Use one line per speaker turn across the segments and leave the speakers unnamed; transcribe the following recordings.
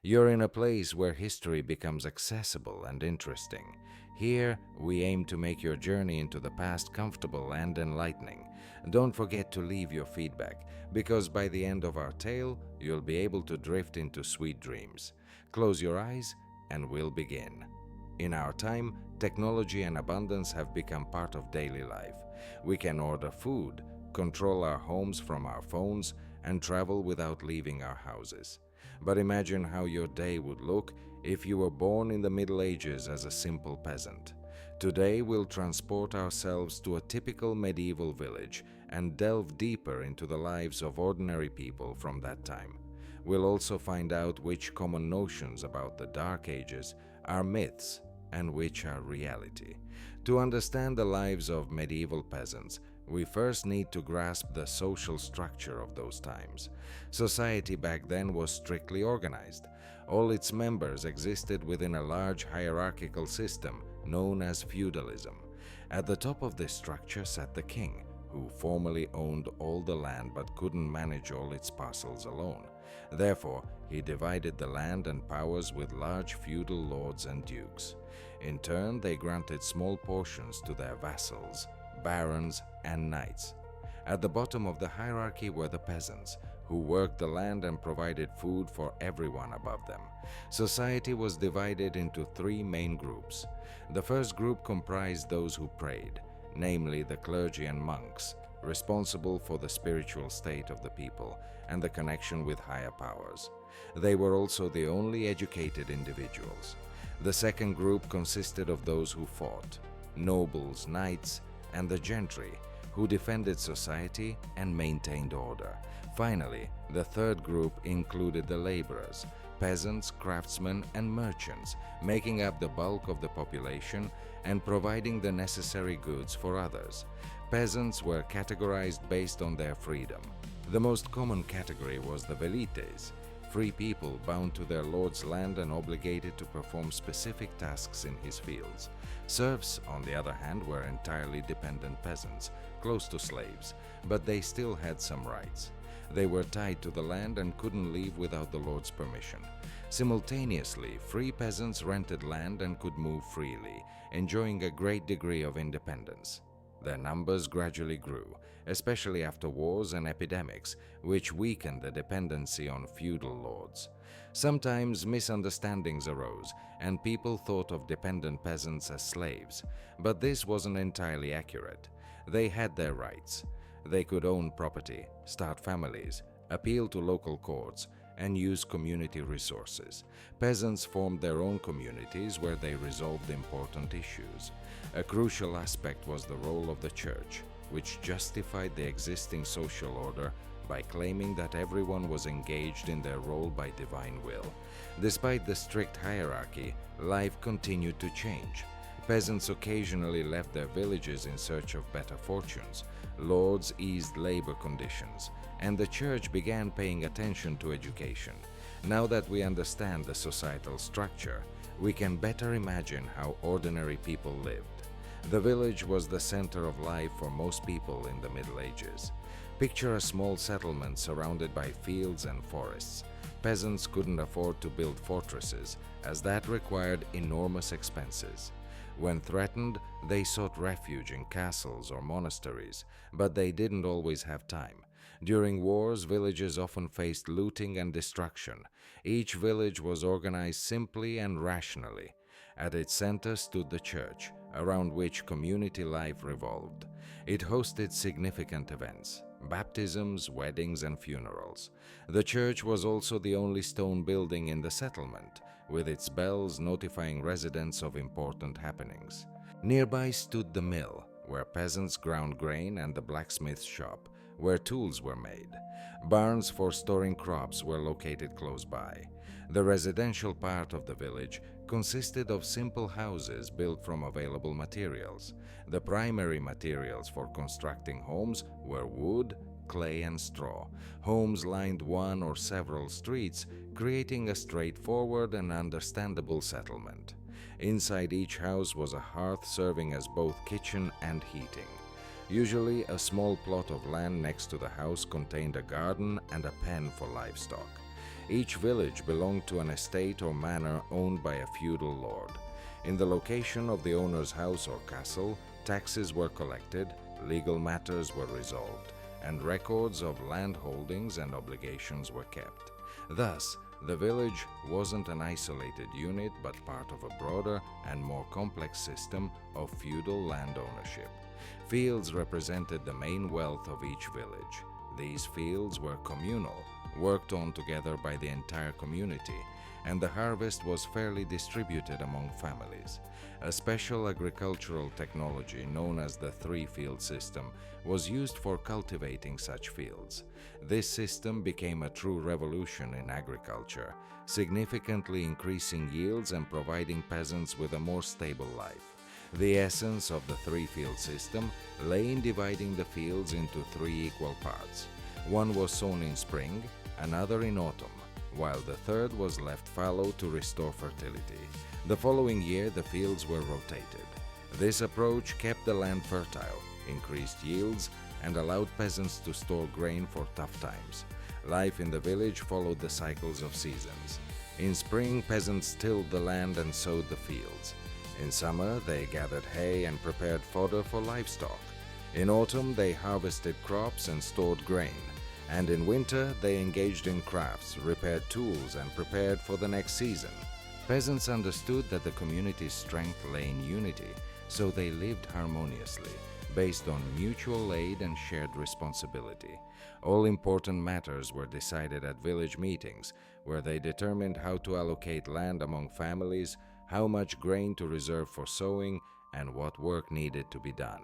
You're in a place where history becomes accessible and interesting. Here, we aim to make your journey into the past comfortable and enlightening. Don't forget to leave your feedback, because by the end of our tale, you'll be able to drift into sweet dreams. Close your eyes, and we'll begin. In our time, technology and abundance have become part of daily life. We can order food, control our homes from our phones, and travel without leaving our houses. But imagine how your day would look if you were born in the Middle Ages as a simple peasant. Today, we'll transport ourselves to a typical medieval village and delve deeper into the lives of ordinary people from that time. We'll also find out which common notions about the Dark Ages are myths and which are reality. To understand the lives of medieval peasants, we first need to grasp the social structure of those times. Society back then was strictly organized. All its members existed within a large hierarchical system known as feudalism. At the top of this structure sat the king, who formally owned all the land but couldn't manage all its parcels alone. Therefore, he divided the land and powers with large feudal lords and dukes. In turn, they granted small portions to their vassals, barons, and knights. At the bottom of the hierarchy were the peasants, who worked the land and provided food for everyone above them. Society was divided into three main groups. The first group comprised those who prayed, namely the clergy and monks, responsible for the spiritual state of the people and the connection with higher powers. They were also the only educated individuals. The second group consisted of those who fought, nobles, knights, and the gentry, who defended society and maintained order. Finally, the third group included the laborers, peasants, craftsmen, and merchants, making up the bulk of the population and providing the necessary goods for others. Peasants were categorized based on their freedom. The most common category was the velites, free people bound to their lord's land and obligated to perform specific tasks in his fields. Serfs, on the other hand, were entirely dependent peasants, close to slaves, but they still had some rights. They were tied to the land and couldn't leave without the lord's permission. Simultaneously, free peasants rented land and could move freely, enjoying a great degree of independence. Their numbers gradually grew, especially after wars and epidemics, which weakened the dependency on feudal lords. Sometimes misunderstandings arose, and people thought of dependent peasants as slaves, but this wasn't entirely accurate. They had their rights. They could own property, start families, appeal to local courts, and use community resources. Peasants formed their own communities where they resolved important issues. A crucial aspect was the role of the church, which justified the existing social order by claiming that everyone was engaged in their role by divine will. Despite the strict hierarchy, life continued to change. Peasants occasionally left their villages in search of better fortunes. Lords eased labor conditions, and the church began paying attention to education. Now that we understand the societal structure, we can better imagine how ordinary people lived. The village was the center of life for most people in the Middle Ages. Picture a small settlement surrounded by fields and forests. Peasants couldn't afford to build fortresses, as that required enormous expenses. When threatened, they sought refuge in castles or monasteries, but they didn't always have time. During wars, villages often faced looting and destruction. Each village was organized simply and rationally. At its center stood the church, around which community life revolved. It hosted significant events: baptisms, weddings, and funerals. The church was also the only stone building in the settlement, with its bells notifying residents of important happenings. Nearby stood the mill, where peasants ground grain, and the blacksmith's shop, where tools were made. Barns for storing crops were located close by. The residential part of the village consisted of simple houses built from available materials. The primary materials for constructing homes were wood, clay, and straw. Homes lined one or several streets, creating a straightforward and understandable settlement. Inside each house was a hearth serving as both kitchen and heating. Usually, a small plot of land next to the house contained a garden and a pen for livestock. Each village belonged to an estate or manor owned by a feudal lord. In the location of the owner's house or castle, taxes were collected, legal matters were resolved, and records of land holdings and obligations were kept. Thus, the village wasn't an isolated unit but part of a broader and more complex system of feudal land ownership. Fields represented the main wealth of each village. These fields were communal, worked on together by the entire community, and the harvest was fairly distributed among families. A special agricultural technology known as the three-field system was used for cultivating such fields. This system became a true revolution in agriculture, significantly increasing yields and providing peasants with a more stable life. The essence of the three-field system lay in dividing the fields into three equal parts. One was sown in spring, another in autumn, while the third was left fallow to restore fertility. The following year, the fields were rotated. This approach kept the land fertile, increased yields, and allowed peasants to store grain for tough times. Life in the village followed the cycles of seasons. In spring, peasants tilled the land and sowed the fields. In summer, they gathered hay and prepared fodder for livestock. In autumn, they harvested crops and stored grain. And in winter, they engaged in crafts, repaired tools, and prepared for the next season. Peasants understood that the community's strength lay in unity, so they lived harmoniously, based on mutual aid and shared responsibility. All important matters were decided at village meetings, where they determined how to allocate land among families, how much grain to reserve for sowing, and what work needed to be done.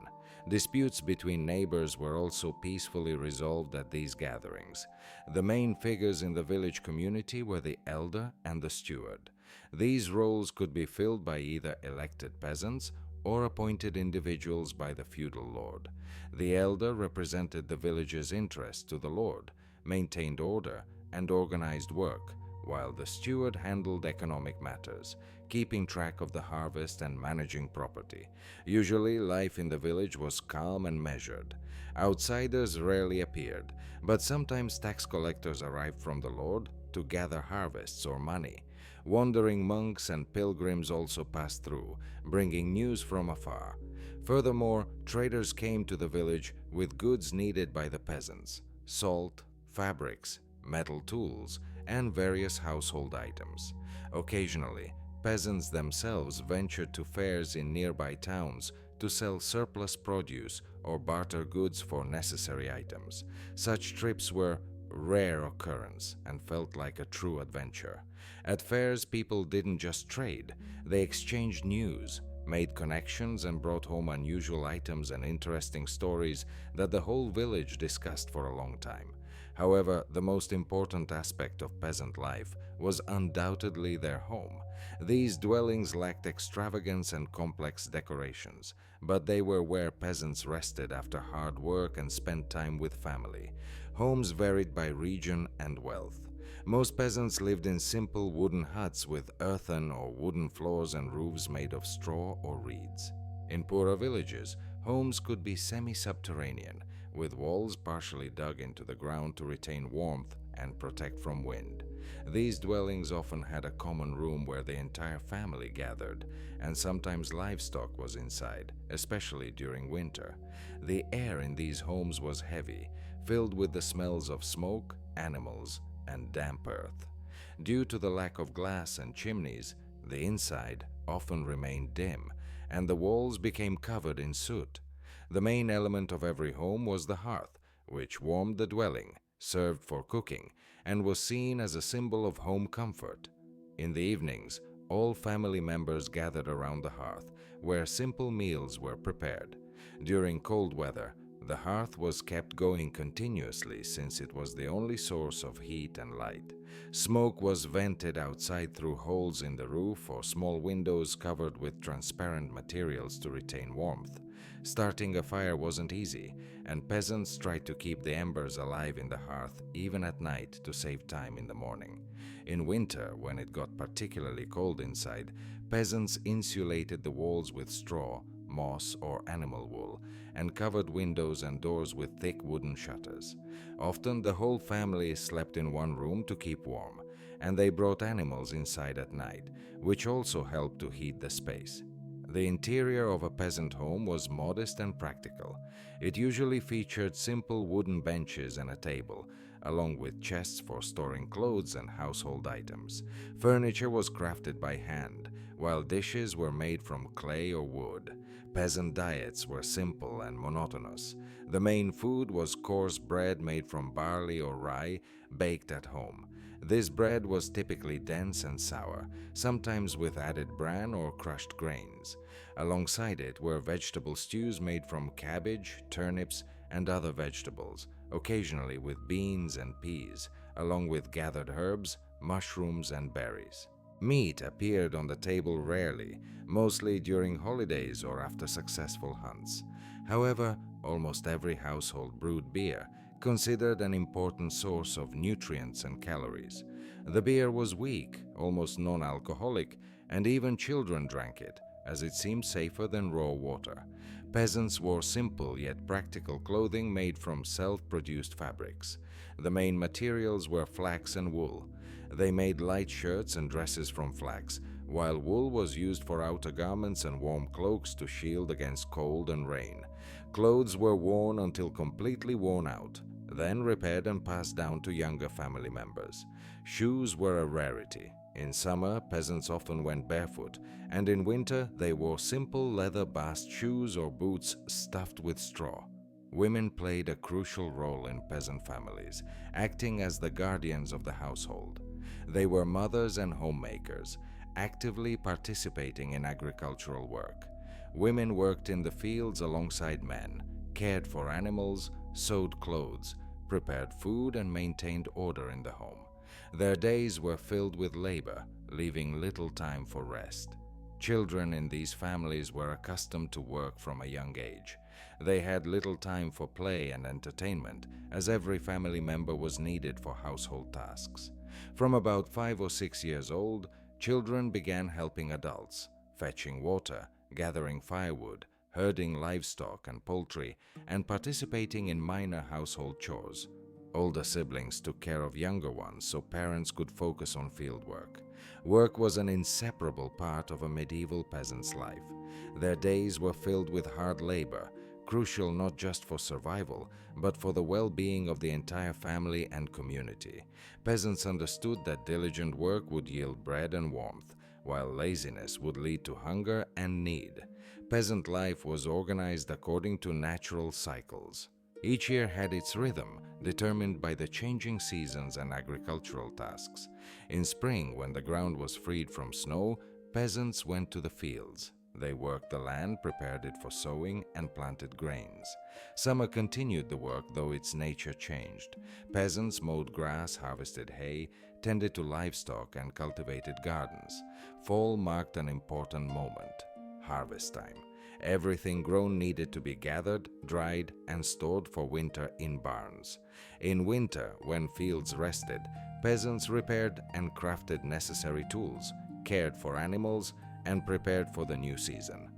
Disputes between neighbors were also peacefully resolved at these gatherings. The main figures in the village community were the elder and the steward. These roles could be filled by either elected peasants or appointed individuals by the feudal lord. The elder represented the village's interest to the lord, maintained order, and organized work, while the steward handled economic matters, keeping track of the harvest and managing property. Usually, life in the village was calm and measured. Outsiders rarely appeared, but sometimes tax collectors arrived from the lord to gather harvests or money. Wandering monks and pilgrims also passed through, bringing news from afar. Furthermore, traders came to the village with goods needed by the peasants: salt, fabrics, metal tools, and various household items. Occasionally, peasants themselves ventured to fairs in nearby towns to sell surplus produce or barter goods for necessary items. Such trips were rare occurrence and felt like a true adventure. At fairs, people didn't just trade, they exchanged news, made connections, and brought home unusual items and interesting stories that the whole village discussed for a long time. However, the most important aspect of peasant life was undoubtedly their home. These dwellings lacked extravagance and complex decorations, but they were where peasants rested after hard work and spent time with family. Homes varied by region and wealth. Most peasants lived in simple wooden huts with earthen or wooden floors and roofs made of straw or reeds. In poorer villages, homes could be semi-subterranean, with walls partially dug into the ground to retain warmth and protect from wind. These dwellings often had a common room where the entire family gathered, and sometimes livestock was inside, especially during winter. The air in these homes was heavy, filled with the smells of smoke, animals, and damp earth. Due to the lack of glass and chimneys, the inside often remained dim, and the walls became covered in soot. The main element of every home was the hearth, which warmed the dwelling, served for cooking, and was seen as a symbol of home comfort. In the evenings, all family members gathered around the hearth, where simple meals were prepared. During cold weather, the hearth was kept going continuously since it was the only source of heat and light. Smoke was vented outside through holes in the roof or small windows covered with transparent materials to retain warmth. Starting a fire wasn't easy, and peasants tried to keep the embers alive in the hearth even at night to save time in the morning. In winter, when it got particularly cold inside, peasants insulated the walls with straw, moss, or animal wool, and covered windows and doors with thick wooden shutters. Often, the whole family slept in one room to keep warm. and they brought animals inside at night, which also helped to heat the space. The interior of a peasant home was modest and practical. It usually featured simple wooden benches and a table, along with chests for storing clothes and household items. Furniture was crafted by hand, while dishes were made from clay or wood. Peasant diets were simple and monotonous. The main food was coarse bread made from barley or rye, baked at home. This bread was typically dense and sour, sometimes with added bran or crushed grains. Alongside it were vegetable stews made from cabbage, turnips, and other vegetables, occasionally with beans and peas, along with gathered herbs, mushrooms, and berries. Meat appeared on the table rarely, mostly during holidays or after successful hunts. However, almost every household brewed beer, considered an important source of nutrients and calories. The beer was weak, almost non-alcoholic, and even children drank it, as it seemed safer than raw water. Peasants wore simple yet practical clothing made from self-produced fabrics. The main materials were flax and wool. They made light shirts and dresses from flax, while wool was used for outer garments and warm cloaks to shield against cold and rain. Clothes were worn until completely worn out, then repaired and passed down to younger family members. Shoes were a rarity. In summer, peasants often went barefoot, and in winter they wore simple leather bast shoes or boots stuffed with straw. Women played a crucial role in peasant families, acting as the guardians of the household. They were mothers and homemakers, actively participating in agricultural work. Women worked in the fields alongside men, cared for animals, sewed clothes, prepared food, and maintained order in the home. Their days were filled with labor, leaving little time for rest. Children in these families were accustomed to work from a young age. They had little time for play and entertainment, as every family member was needed for household tasks. From about 5 or 6 years old, children began helping adults, fetching water, gathering firewood, herding livestock and poultry, and participating in minor household chores. Older siblings took care of younger ones so parents could focus on field work. Work was an inseparable part of a medieval peasant's life. Their days were filled with hard labor, crucial not just for survival, but for the well-being of the entire family and community. Peasants understood that diligent work would yield bread and warmth, while laziness would lead to hunger and need. Peasant life was organized according to natural cycles. Each year had its rhythm, determined by the changing seasons and agricultural tasks. In spring, when the ground was freed from snow, peasants went to the fields. They worked the land, prepared it for sowing, and planted grains. Summer continued the work, though its nature changed. Peasants mowed grass, harvested hay, tended to livestock, and cultivated gardens. Fall marked an important moment: harvest time. Everything grown needed to be gathered, dried, and stored for winter in barns. In winter, when fields rested, peasants repaired and crafted necessary tools, cared for animals, and prepared for the new season.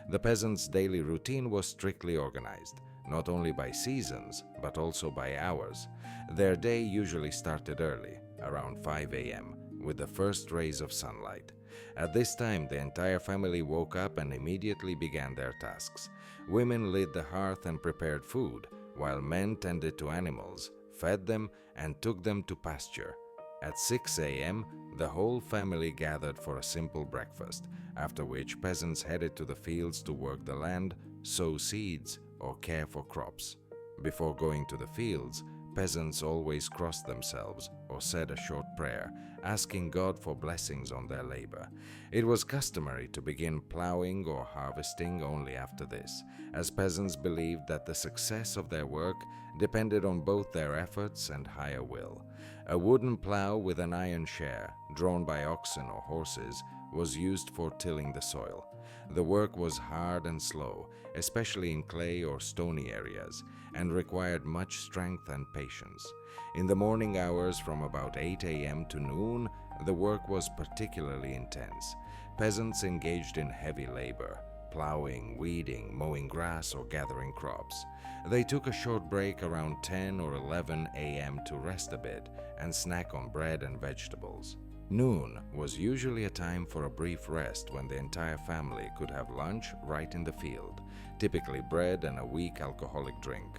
The peasants' daily routine was strictly organized, not only by seasons, but also by hours. Their day usually started early, around 5 a.m., with the first rays of sunlight. At this time, the entire family woke up and immediately began their tasks. Women lit the hearth and prepared food, while men tended to animals, fed them, and took them to pasture. At 6 a.m., the whole family gathered for a simple breakfast, after which peasants headed to the fields to work the land, sow seeds, or care for crops. Before going to the fields, peasants always crossed themselves or said a short prayer, asking God for blessings on their labor. It was customary to begin plowing or harvesting only after this, as peasants believed that the success of their work depended on both their efforts and higher will. A wooden plow with an iron share, drawn by oxen or horses, was used for tilling the soil. The work was hard and slow, especially in clay or stony areas, and required much strength and patience. In the morning hours from about 8 a.m. to noon, the work was particularly intense. Peasants engaged in heavy labor, plowing, weeding, mowing grass, or gathering crops. They took a short break around 10 or 11 a.m. to rest a bit and snack on bread and vegetables. Noon was usually a time for a brief rest when the entire family could have lunch right in the field, typically bread and a weak alcoholic drink.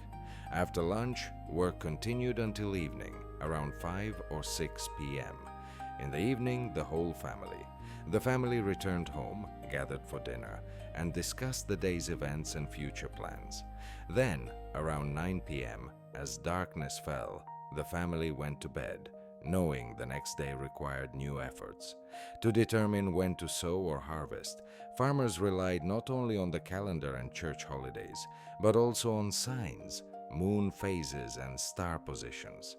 After lunch, work continued until evening, around 5 or 6 p.m. In the evening, the whole family. The family returned home, gathered for dinner, and discussed the day's events and future plans. Then, around 9 p.m., as darkness fell, the family went to bed, knowing the next day required new efforts. To determine when to sow or harvest, farmers relied not only on the calendar and church holidays, but also on signs, moon phases, and star positions.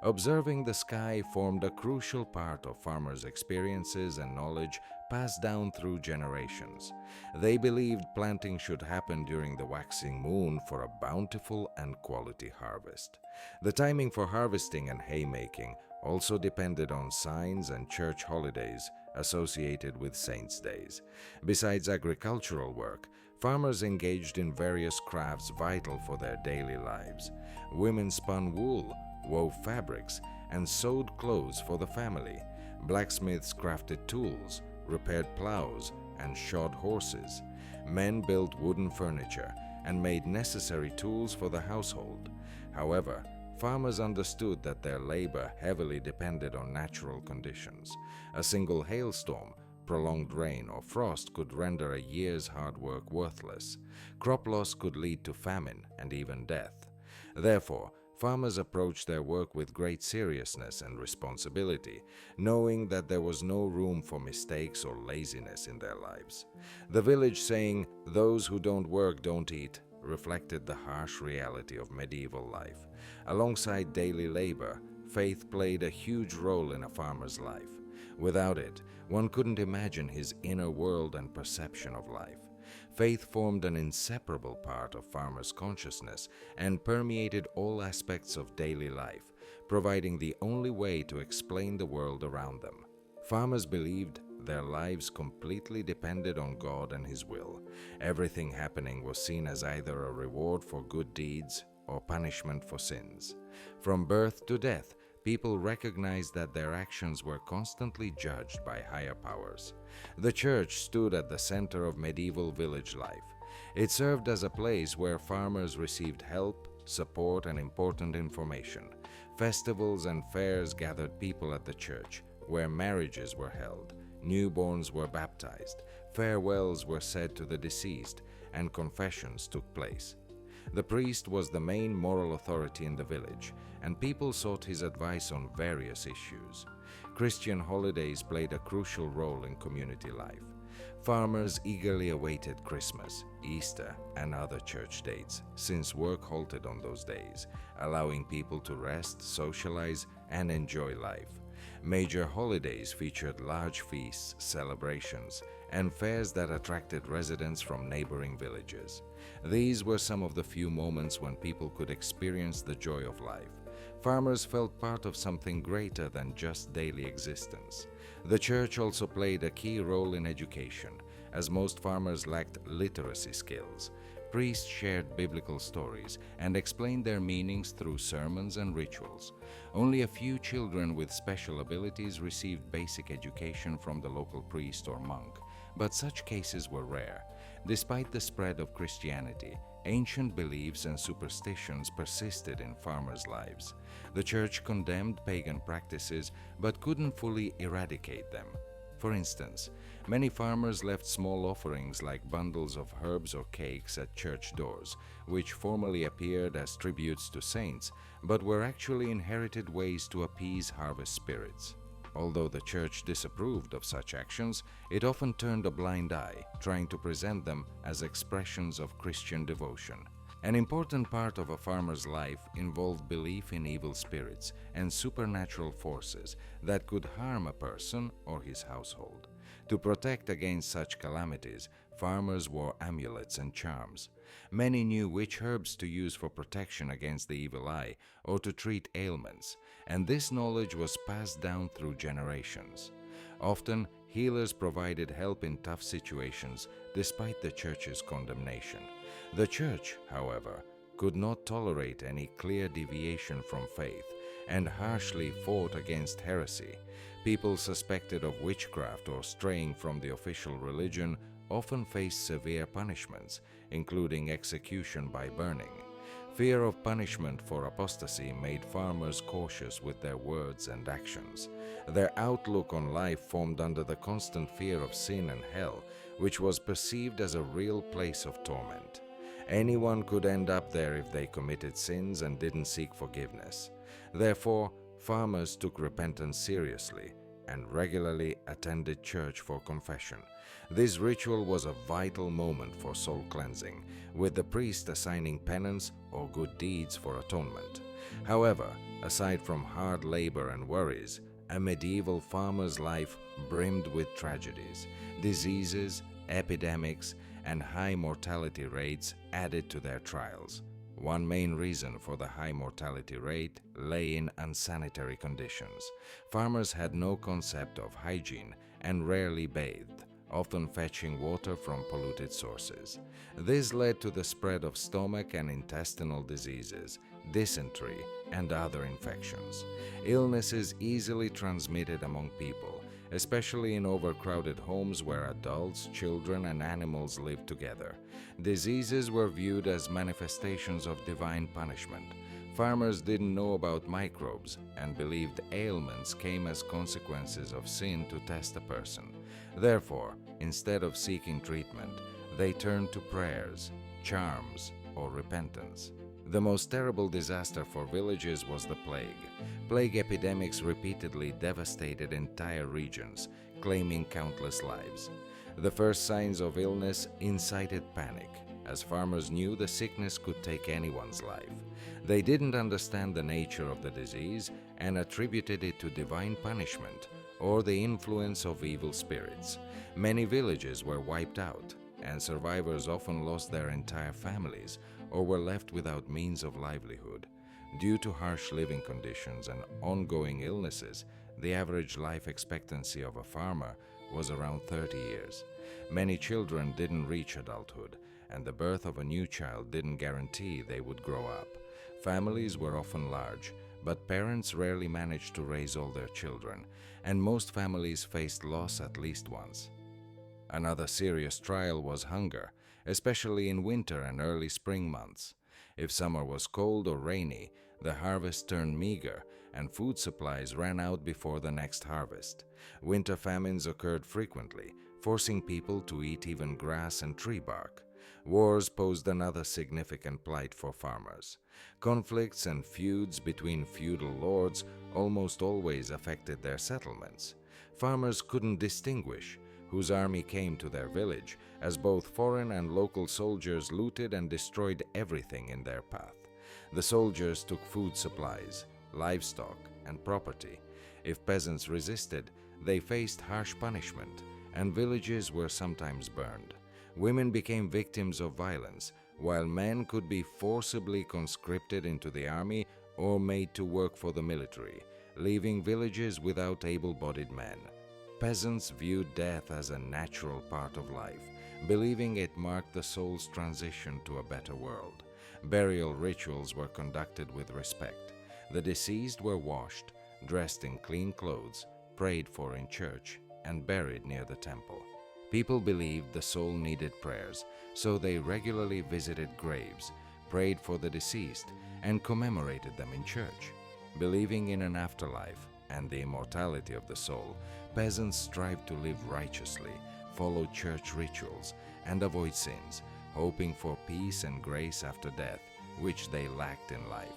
Observing the sky formed a crucial part of farmers' experiences and knowledge passed down through generations. They believed planting should happen during the waxing moon for a bountiful and quality harvest. The timing for harvesting and haymaking also depended on signs and church holidays associated with saints' days. Besides agricultural work, farmers engaged in various crafts vital for their daily lives. Women spun wool, wove fabrics, and sewed clothes for the family. Blacksmiths crafted tools, repaired plows, and shod horses. Men built wooden furniture and made necessary tools for the household. However, farmers understood that their labor heavily depended on natural conditions. A single hailstorm, prolonged rain, or frost could render a year's hard work worthless. Crop loss could lead to famine and even death. Therefore, farmers approached their work with great seriousness and responsibility, knowing that there was no room for mistakes or laziness in their lives. The village saying, "Those who don't work don't eat," reflected the harsh reality of medieval life. Alongside daily labor, faith played a huge role in a farmer's life. Without it, one couldn't imagine his inner world and perception of life. Faith formed an inseparable part of farmers' consciousness and permeated all aspects of daily life, providing the only way to explain the world around them. Farmers believed their lives completely depended on God and His will. Everything happening was seen as either a reward for good deeds or punishment for sins. From birth to death, people recognized that their actions were constantly judged by higher powers. The church stood at the center of medieval village life. It served as a place where farmers received help, support, and important information. Festivals and fairs gathered people at the church, where marriages were held, newborns were baptized, farewells were said to the deceased, and confessions took place. The priest was the main moral authority in the village, and people sought his advice on various issues. Christian holidays played a crucial role in community life. Farmers eagerly awaited Christmas, Easter, and other church dates, since work halted on those days, allowing people to rest, socialize, and enjoy life. Major holidays featured large feasts, celebrations, and fairs that attracted residents from neighboring villages. These were some of the few moments when people could experience the joy of life. Farmers felt part of something greater than just daily existence. The church also played a key role in education, as most farmers lacked literacy skills. Priests shared biblical stories and explained their meanings through sermons and rituals. Only a few children with special abilities received basic education from the local priest or monk, but such cases were rare. Despite the spread of Christianity, ancient beliefs and superstitions persisted in farmers' lives. The church condemned pagan practices but couldn't fully eradicate them. For instance, many farmers left small offerings like bundles of herbs or cakes at church doors, which formally appeared as tributes to saints, but were actually inherited ways to appease harvest spirits. Although the church disapproved of such actions, it often turned a blind eye, trying to present them as expressions of Christian devotion. An important part of a farmer's life involved belief in evil spirits and supernatural forces that could harm a person or his household. To protect against such calamities, farmers wore amulets and charms. Many knew which herbs to use for protection against the evil eye or to treat ailments, and this knowledge was passed down through generations. Often, healers provided help in tough situations despite the church's condemnation. The church, however, could not tolerate any clear deviation from faith and harshly fought against heresy. People suspected of witchcraft or straying from the official religion often faced severe punishments, including execution by burning. Fear of punishment for apostasy made farmers cautious with their words and actions. Their outlook on life formed under the constant fear of sin and hell, which was perceived as a real place of torment. Anyone could end up there if they committed sins and didn't seek forgiveness. Therefore, farmers took repentance seriously and regularly attended church for confession. This ritual was a vital moment for soul cleansing, with the priest assigning penance or good deeds for atonement. However, aside from hard labor and worries, a medieval farmer's life brimmed with tragedies. Diseases, epidemics, and high mortality rates added to their trials. One main reason for the high mortality rate lay in unsanitary conditions. Farmers had no concept of hygiene and rarely bathed, often fetching water from polluted sources. This led to the spread of stomach and intestinal diseases, dysentery, and other infections. Illnesses easily transmitted among people, especially in overcrowded homes where adults, children, and animals lived together. Diseases were viewed as manifestations of divine punishment. Farmers didn't know about microbes and believed ailments came as consequences of sin to test a person. Therefore, instead of seeking treatment, they turned to prayers, charms, or repentance. The most terrible disaster for villages was the plague. Plague epidemics repeatedly devastated entire regions, claiming countless lives. The first signs of illness incited panic, as farmers knew the sickness could take anyone's life. They didn't understand the nature of the disease and attributed it to divine punishment or the influence of evil spirits. Many villages were wiped out, and survivors often lost their entire families or were left without means of livelihood. Due to harsh living conditions and ongoing illnesses, the average life expectancy of a farmer was around 30 years. Many children didn't reach adulthood, and the birth of a new child didn't guarantee they would grow up. Families were often large, but parents rarely managed to raise all their children, and most families faced loss at least once. Another serious trial was hunger, especially in winter and early spring months. If summer was cold or rainy, the harvest turned meager, and food supplies ran out before the next harvest. Winter famines occurred frequently, forcing people to eat even grass and tree bark. Wars posed another significant plight for farmers. Conflicts and feuds between feudal lords almost always affected their settlements. Farmers couldn't distinguish whose army came to their village, as both foreign and local soldiers looted and destroyed everything in their path. The soldiers took food supplies, livestock, and property. If peasants resisted, they faced harsh punishment, and villages were sometimes burned. Women became victims of violence, while men could be forcibly conscripted into the army or made to work for the military, leaving villages without able-bodied men. Peasants viewed death as a natural part of life, believing it marked the soul's transition to a better world. Burial rituals were conducted with respect. The deceased were washed, dressed in clean clothes, prayed for in church, and buried near the temple. People believed the soul needed prayers, so they regularly visited graves, prayed for the deceased, and commemorated them in church. Believing in an afterlife and the immortality of the soul, peasants strived to live righteously, follow church rituals, and avoid sins, hoping for peace and grace after death, which they lacked in life.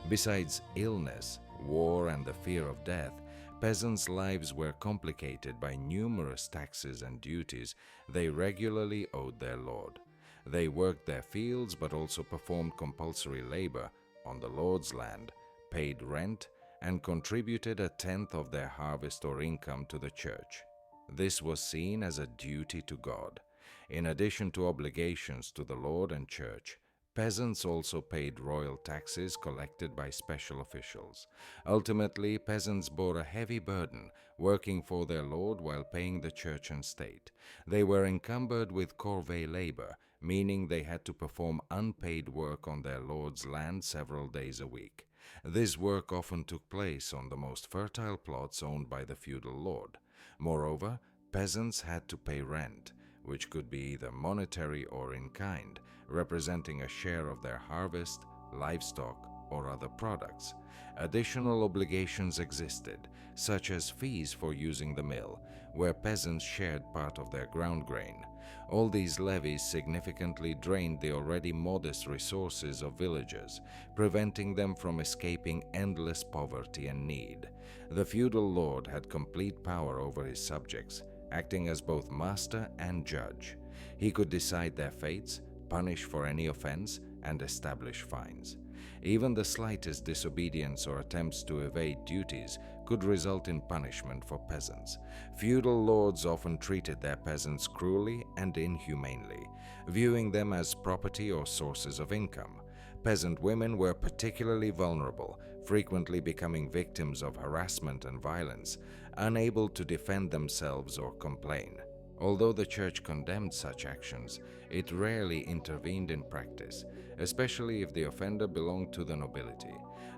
Besides illness, war, and the fear of death, peasants' lives were complicated by numerous taxes and duties they regularly owed their lord. They worked their fields but also performed compulsory labor on the lord's land, paid rent, and contributed a tenth of their harvest or income to the church. This was seen as a duty to God. In addition to obligations to the Lord and church, Peasants also paid royal taxes collected by special officials. Ultimately, peasants bore a heavy burden, working for their lord while paying the church and state. They were encumbered with corvée labor, meaning they had to perform unpaid work on their lord's land several days a week. This work often took place on the most fertile plots owned by the feudal lord. Moreover, peasants had to pay rent, which could be either monetary or in kind, representing a share of their harvest, livestock, or other products. Additional obligations existed, such as fees for using the mill, where peasants shared part of their ground grain. All these levies significantly drained the already modest resources of villagers, preventing them from escaping endless poverty and need. The feudal lord had complete power over his subjects, acting as both master and judge. He could decide their fates, punish for any offense, and establish fines. Even the slightest disobedience or attempts to evade duties could result in punishment for peasants. Feudal lords often treated their peasants cruelly and inhumanely, viewing them as property or sources of income. Peasant women were particularly vulnerable, frequently becoming victims of harassment and violence, unable to defend themselves or complain. Although the church condemned such actions, it rarely intervened in practice, especially if the offender belonged to the nobility.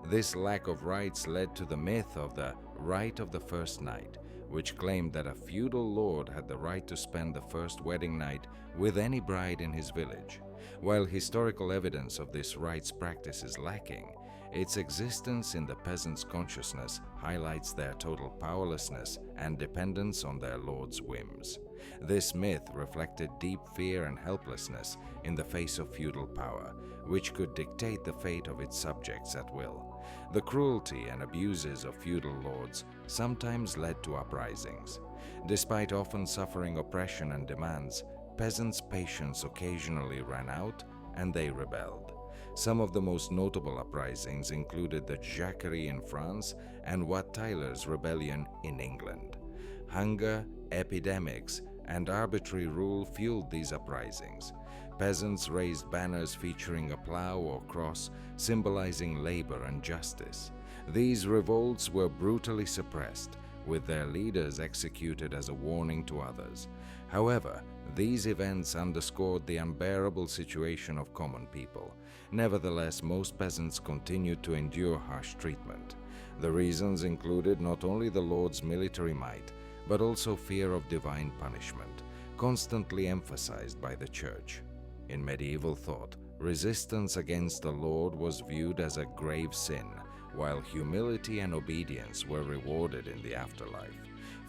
This lack of rights led to the myth of the right of the first night, which claimed that a feudal lord had the right to spend the first wedding night with any bride in his village. While historical evidence of this rights practice is lacking, its existence in the peasants' consciousness highlights their total powerlessness and dependence on their lord's whims. This myth reflected deep fear and helplessness in the face of feudal power, which could dictate the fate of its subjects at will. The cruelty and abuses of feudal lords sometimes led to uprisings. Despite often suffering oppression and demands, peasants' patience occasionally ran out and they rebelled. Some of the most notable uprisings included the Jacquerie in France and Wat Tyler's rebellion in England. Hunger, epidemics, and arbitrary rule fueled these uprisings. Peasants raised banners featuring a plow or cross, symbolizing labor and justice. These revolts were brutally suppressed, with their leaders executed as a warning to others. However, these events underscored the unbearable situation of common people. Nevertheless, most peasants continued to endure harsh treatment. The reasons included not only the lord's military might, but also fear of divine punishment, constantly emphasized by the church. In medieval thought, resistance against the lord was viewed as a grave sin, while humility and obedience were rewarded in the afterlife.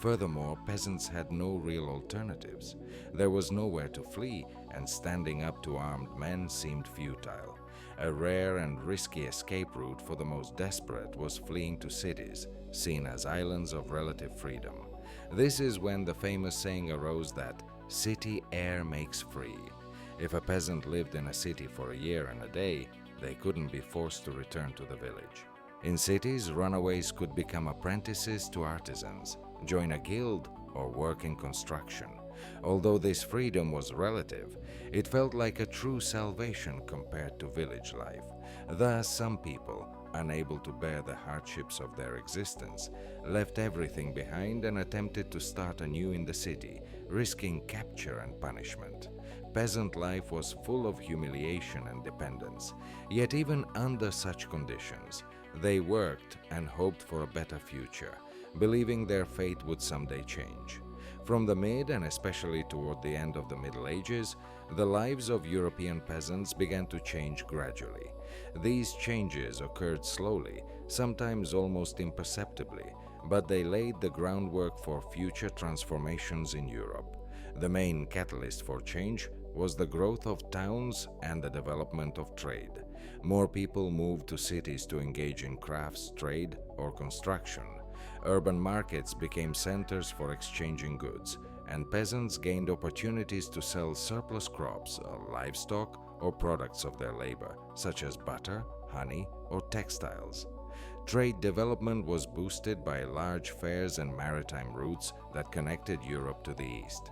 Furthermore, peasants had no real alternatives. There was nowhere to flee, and standing up to armed men seemed futile. A rare and risky escape route for the most desperate was fleeing to cities, seen as islands of relative freedom. This is when the famous saying arose that city air makes free. If a peasant lived in a city for a year and a day, they couldn't be forced to return to the village. In cities, runaways could become apprentices to artisans, join a guild, or work in construction. Although this freedom was relative, it felt like a true salvation compared to village life. Thus, some people, unable to bear the hardships of their existence, left everything behind and attempted to start anew in the city, risking capture and punishment. Peasant life was full of humiliation and dependence, yet even under such conditions, they worked and hoped for a better future, believing their fate would someday change. From the mid and especially toward the end of the Middle Ages, the lives of European peasants began to change gradually. These changes occurred slowly, sometimes almost imperceptibly, but they laid the groundwork for future transformations in Europe. The main catalyst for change was the growth of towns and the development of trade. More people moved to cities to engage in crafts, trade, or construction. Urban markets became centers for exchanging goods, and peasants gained opportunities to sell surplus crops, livestock, or products of their labor, such as butter, honey, or textiles. Trade development was boosted by large fairs and maritime routes that connected Europe to the east.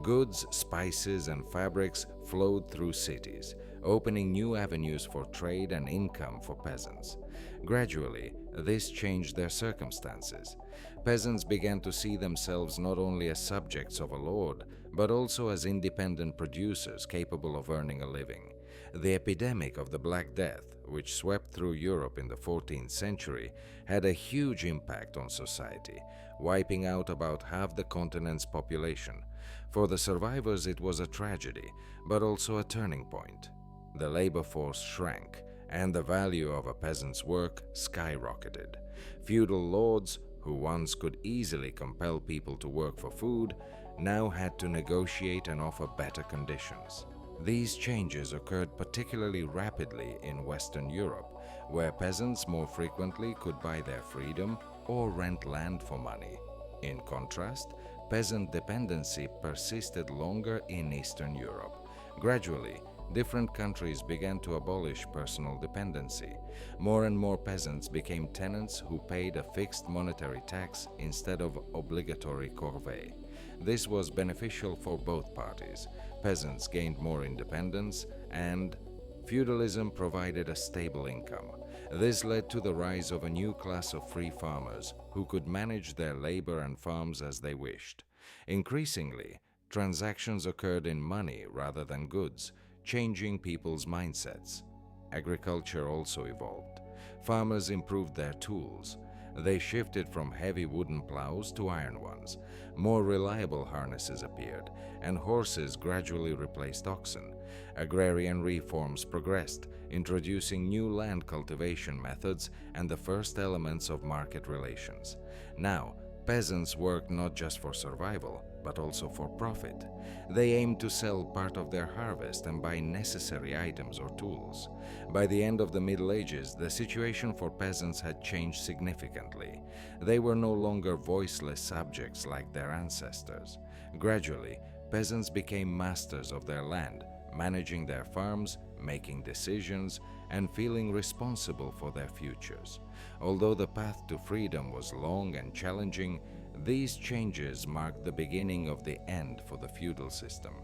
Goods, spices, and fabrics flowed through cities, opening new avenues for trade and income for peasants. Gradually, this changed their circumstances. Peasants began to see themselves not only as subjects of a lord, but also as independent producers capable of earning a living. The epidemic of the Black Death, which swept through Europe in the 14th century, had a huge impact on society, wiping out about half the continent's population. For the survivors, it was a tragedy, but also a turning point. The labor force shrank, and the value of a peasant's work skyrocketed. Feudal lords, who once could easily compel people to work for food, now had to negotiate and offer better conditions. These changes occurred particularly rapidly in Western Europe, where peasants more frequently could buy their freedom or rent land for money. In contrast, peasant dependency persisted longer in Eastern Europe. Gradually, different countries began to abolish personal dependency. More and more peasants became tenants who paid a fixed monetary tax instead of obligatory corvée. This was beneficial for both parties. Peasants gained more independence, and feudalism provided a stable income. This led to the rise of a new class of free farmers who could manage their labor and farms as they wished. Increasingly, transactions occurred in money rather than goods, changing people's mindsets. Agriculture also evolved. Farmers improved their tools. They shifted from heavy wooden plows to iron ones. More reliable harnesses appeared, and horses gradually replaced oxen. Agrarian reforms progressed, introducing new land cultivation methods and the first elements of market relations. Now, peasants worked not just for survival, but also for profit. They aimed to sell part of their harvest and buy necessary items or tools. By the end of the Middle Ages, the situation for peasants had changed significantly. They were no longer voiceless subjects like their ancestors. Gradually, peasants became masters of their land, managing their farms, making decisions, and feeling responsible for their futures. Although the path to freedom was long and challenging, these changes marked the beginning of the end for the feudal system.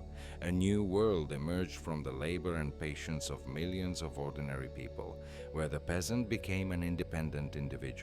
A new world emerged from the labor and patience of millions of ordinary people, where the peasant became an independent individual.